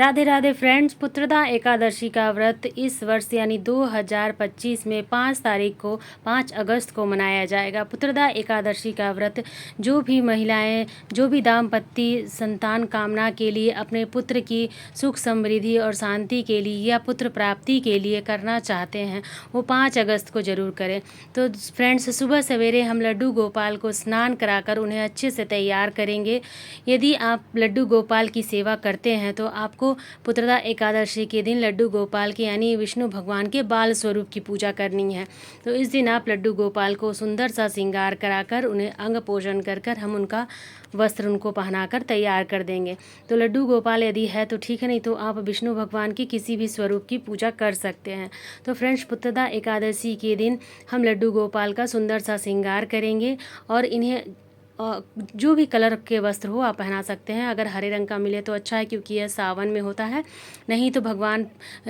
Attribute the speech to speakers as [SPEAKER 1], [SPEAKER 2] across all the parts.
[SPEAKER 1] Radhe Radhe friends, Putrada Ekadashi का व्रत इस वर्ष यानी 2025 में 5 तारीख को 5 अगस्त को मनाया जाएगा। पुत्रदा एकादशी का व्रत जो भी महिलाएं, जो भी दाम्पत्य संतान कामना के लिए, अपने पुत्र की सुख समृद्धि और शांति के लिए या पुत्र प्राप्ति के लिए करना चाहते हैं, वो 5 अगस्त को ज़रूर करें। तो फ्रेंड्स, सुबह सवेरे हम लड्डू गोपाल को स्नान कराकर उन्हें अच्छे से तैयार करेंगे। यदि आप लड्डू गोपाल की सेवा करते हैं तो आपको पुत्रदा एकादशी के दिन लड्डू गोपाल के यानी विष्णु भगवान के बाल स्वरूप की पूजा करनी है। तो इस दिन आप लड्डू गोपाल को सुंदर सा श्रृंगार कराकर उन्हें अंग पोषण कर कर हम उनका वस्त्र उनको पहनाकर तैयार कर देंगे। तो लड्डू गोपाल यदि है तो ठीक है, नहीं तो आप विष्णु भगवान की किसी भी स्वरूप की पूजा कर सकते हैं। तो फ्रेंड्स, पुत्रदा एकादशी के दिन हम लड्डू गोपाल का सुंदर सा श्रृंगार करेंगे और इन्हें जो भी कलर के वस्त्र हो आप पहना सकते हैं। अगर हरे रंग का मिले तो अच्छा है, क्योंकि यह सावन में होता है। नहीं तो भगवान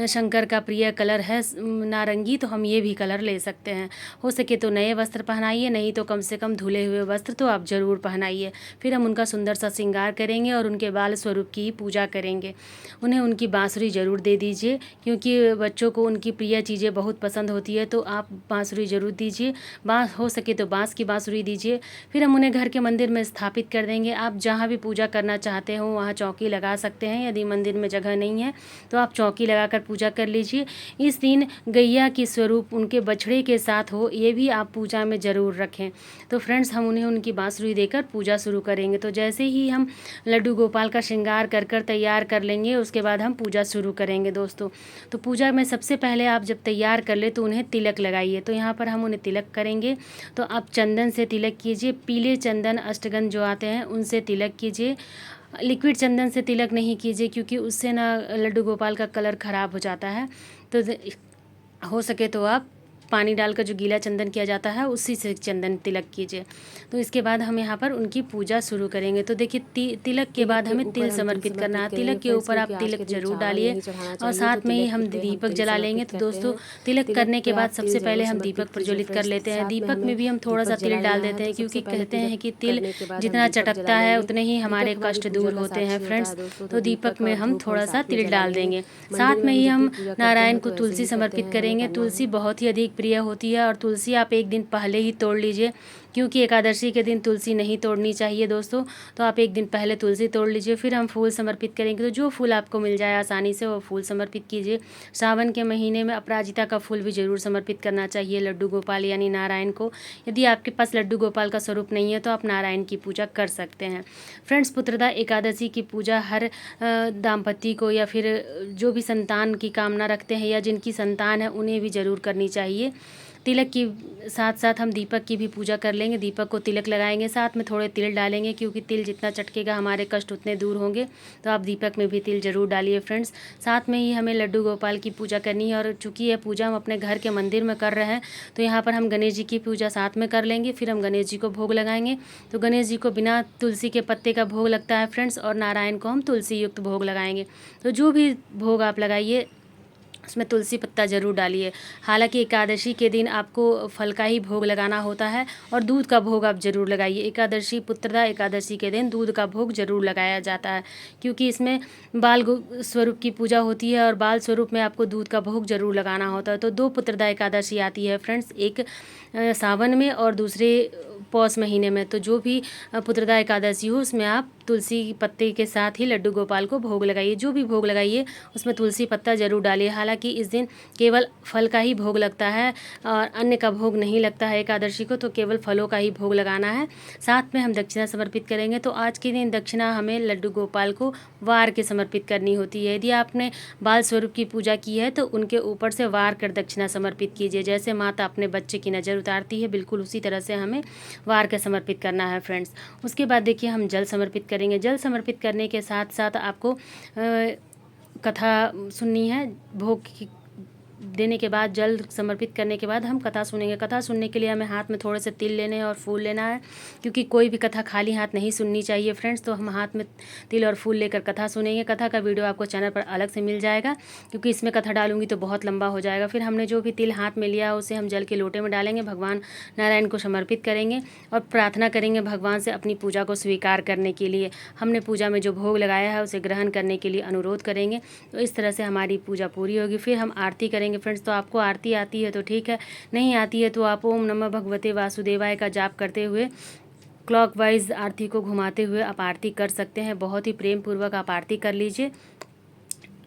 [SPEAKER 1] शंकर का प्रिय कलर है नारंगी, तो हम ये भी कलर ले सकते हैं। हो सके तो नए वस्त्र पहनाइए, नहीं तो कम से कम धुले हुए वस्त्र तो आप ज़रूर पहनाइए। फिर हम उनका सुंदर सा श्रृंगार करेंगे और उनके बाल स्वरूप की पूजा करेंगे। उन्हें उनकी बाँसुरी ज़रूर दे दीजिए, क्योंकि बच्चों को उनकी प्रिय चीज़ें बहुत पसंद होती है। तो आप बाँसुरी ज़रूर दीजिए, हो सके तो बाँस की बाँसुरी दीजिए। फिर हम उन्हें घर के मंदिर में स्थापित कर देंगे। आप जहाँ भी पूजा करना चाहते हो वहाँ चौकी लगा सकते हैं। यदि मंदिर में जगह नहीं है तो आप चौकी लगाकर पूजा कर लीजिए। इस दिन गैया की स्वरूप उनके बछड़े के साथ हो, ये भी आप पूजा में ज़रूर रखें। तो फ्रेंड्स, हम उन्हें उनकी बाँसुरी देकर पूजा शुरू करेंगे। तो जैसे ही हम लड्डू गोपाल का श्रृंगार कर कर तैयार कर लेंगे, उसके बाद हम पूजा शुरू करेंगे दोस्तों। तो पूजा में सबसे पहले आप जब तैयार कर ले तो उन्हें तिलक लगाइए। तो यहाँ पर हम उन्हें तिलक करेंगे। तो आप चंदन से तिलक कीजिए, पीले चंदन अष्टगंध जो आते हैं उनसे तिलक कीजिए। लिक्विड चंदन से तिलक नहीं कीजिए, क्योंकि उससे ना लड्डू गोपाल का कलर ख़राब हो जाता है। तो हो सके तो आप पानी डालकर जो गीला चंदन किया जाता है उसी से चंदन तिलक कीजिए। तो इसके बाद हम यहाँ पर उनकी पूजा शुरू करेंगे। तो देखिए, तिलक के बाद हमें तिल समर्पित करना है। तिलक के ऊपर आप तिलक जरूर डालिए और साथ में ही हम दीपक जला लेंगे। तो दोस्तों, तिलक करने के बाद सबसे पहले हम दीपक प्रज्वलित कर लेते हैं। दीपक में भी हम थोड़ा सा तिल डाल देते हैं, क्योंकि कहते हैं कि तिल जितना चटकता है उतने ही हमारे कष्ट दूर होते हैं फ्रेंड्स। तो दीपक में हम थोड़ा सा तिल डाल देंगे। साथ में ही हम नारायण को तुलसी समर्पित करेंगे। तुलसी बहुत ही अधिक प्रिय होती है और तुलसी आप एक दिन पहले ही तोड़ लीजिए, क्योंकि एकादशी के दिन तुलसी नहीं तोड़नी चाहिए दोस्तों। तो आप एक दिन पहले तुलसी तोड़ लीजिए। फिर हम फूल समर्पित करेंगे। तो जो फूल आपको मिल जाए आसानी से वो फूल समर्पित कीजिए। सावन के महीने में अपराजिता का फूल भी ज़रूर समर्पित करना चाहिए लड्डू गोपाल यानी नारायण को। यदि आपके पास लड्डू गोपाल का स्वरूप नहीं है तो आप नारायण की पूजा कर सकते हैं। फ्रेंड्स, पुत्रदा एकादशी की पूजा हर दाम्पत्य को या फिर जो भी संतान की कामना रखते हैं या जिनकी संतान है उन्हें भी ज़रूर करनी चाहिए। तिलक की साथ साथ हम दीपक की भी पूजा कर लेंगे। दीपक को तिलक लगाएंगे, साथ में थोड़े तिल डालेंगे, क्योंकि तिल जितना चटकेगा हमारे कष्ट उतने दूर होंगे। तो आप दीपक में भी तिल जरूर डालिए फ्रेंड्स। साथ में ही हमें लड्डू गोपाल की पूजा करनी है, और चूँकि यह पूजा हम अपने घर के मंदिर में कर रहे हैं तो यहाँ पर हम गणेश जी की पूजा साथ में कर लेंगे। फिर हम गणेश जी को भोग लगाएंगे। तो गणेश जी को बिना तुलसी के पत्ते का भोग लगता है फ्रेंड्स, और नारायण को हम तुलसी युक्त भोग लगाएंगे। तो जो भी भोग आप लगाइए उसमें तुलसी पत्ता ज़रूर डालिए। हालांकि एकादशी के दिन आपको फल का ही भोग लगाना होता है और दूध का भोग आप ज़रूर लगाइए। एकादशी, पुत्रदा एकादशी के दिन दूध का भोग ज़रूर लगाया जाता है, क्योंकि इसमें बाल स्वरूप की पूजा होती है और बाल स्वरूप में आपको दूध का भोग ज़रूर लगाना होता है। तो 2 पुत्रदा एकादशी आती है फ्रेंड्स, एक सावन में और दूसरे पौष महीने में। तो जो भी पुत्रदा एकादशी हो उसमें आप तुलसी पत्ते के साथ ही लड्डू गोपाल को भोग लगाइए। जो भी भोग लगाइए उसमें तुलसी पत्ता ज़रूर डालिए। हालांकि इस दिन केवल फल का ही भोग लगता है और अन्य का भोग नहीं लगता है एकादशी को, तो केवल फलों का ही भोग लगाना है। साथ में हम दक्षिणा समर्पित करेंगे। तो आज के दिन दक्षिणा हमें लड्डू गोपाल को वार के समर्पित करनी होती है। यदि आपने बाल स्वरूप की पूजा की है तो उनके ऊपर से वार कर दक्षिणा समर्पित कीजिए। जैसे माता अपने बच्चे की नज़र उतारती है, बिल्कुल उसी तरह से हमें वार के समर्पित करना है फ्रेंड्स। उसके बाद देखिए, हम जल समर्पित करेंगे। जल समर्पित करने के साथ साथ आपको कथा सुननी है भोग की। देने के बाद, जल समर्पित करने के बाद हम कथा सुनेंगे। कथा सुनने के लिए हमें हाथ में थोड़े से तिल लेने हैं और फूल लेना है, क्योंकि कोई भी कथा खाली हाथ नहीं सुननी चाहिए फ्रेंड्स। तो हम हाथ में तिल और फूल लेकर कथा सुनेंगे। कथा का वीडियो आपको चैनल पर अलग से मिल जाएगा, क्योंकि इसमें कथा डालूंगी तो बहुत लंबा हो जाएगा। फिर हमने जो भी तिल हाथ में लिया उसे हम जल के लोटे में डालेंगे, भगवान नारायण को समर्पित करेंगे और प्रार्थना करेंगे भगवान से अपनी पूजा को स्वीकार करने के लिए। हमने पूजा में जो भोग लगाया है उसे ग्रहण करने के लिए अनुरोध करेंगे। तो इस तरह से हमारी पूजा पूरी होगी। फिर हम आरती करेंगे फ्रेंड्स। तो आपको आरती आती है तो ठीक है, नहीं आती है तो आप ओम नमः भगवते वासुदेवाय का जाप करते हुए क्लॉकवाइज आरती को घुमाते हुए आप आरती कर सकते हैं। बहुत ही प्रेम पूर्वक आप आरती कर लीजिए।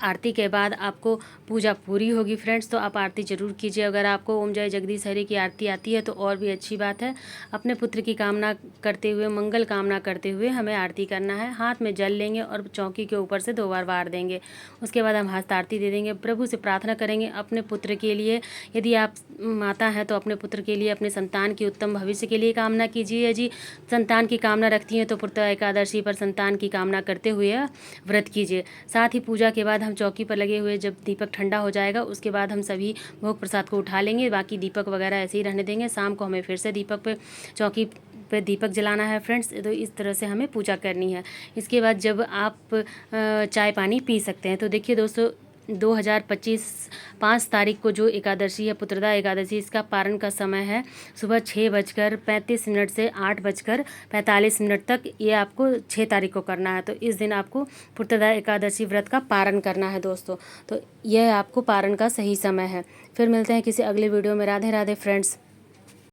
[SPEAKER 1] आरती के बाद आपको पूजा पूरी होगी फ्रेंड्स। तो आप आरती ज़रूर कीजिए। अगर आपको ओम जय जगदीश हरि की आरती आती है तो और भी अच्छी बात है। अपने पुत्र की कामना करते हुए, मंगल कामना करते हुए हमें आरती करना है। हाथ में जल लेंगे और चौकी के ऊपर से 2 बार वार देंगे। उसके बाद हम हस्त आरती दे देंगे। प्रभु से प्रार्थना करेंगे अपने पुत्र के लिए। यदि आप माता हैं तो अपने पुत्र के लिए, अपने संतान की उत्तम भविष्य के लिए कामना कीजिए जी। संतान की कामना रखती हैं तो पुत्रदा एकादशी पर संतान की कामना करते हुए व्रत कीजिए। साथ ही पूजा के बाद हम चौकी पर लगे हुए जब दीपक ठंडा हो जाएगा उसके बाद हम सभी भोग प्रसाद को उठा लेंगे। बाकी दीपक वगैरह ऐसे ही रहने देंगे। शाम को हमें फिर से दीपक पे, चौकी पे दीपक जलाना है फ्रेंड्स। तो इस तरह से हमें पूजा करनी है। इसके बाद जब आप चाय पानी पी सकते हैं। तो देखिए दोस्तों, 2025 5 तारीख को जो एकादशी है, पुत्रदा एकादशी, इसका पारण का समय है सुबह 6:35 से 8:45 तक। ये आपको 6 तारीख को करना है। तो इस दिन आपको पुत्रदा एकादशी व्रत का पारण करना है दोस्तों। तो यह आपको पारण का सही समय है। फिर मिलते हैं किसी अगले वीडियो में। राधे राधे फ्रेंड्स।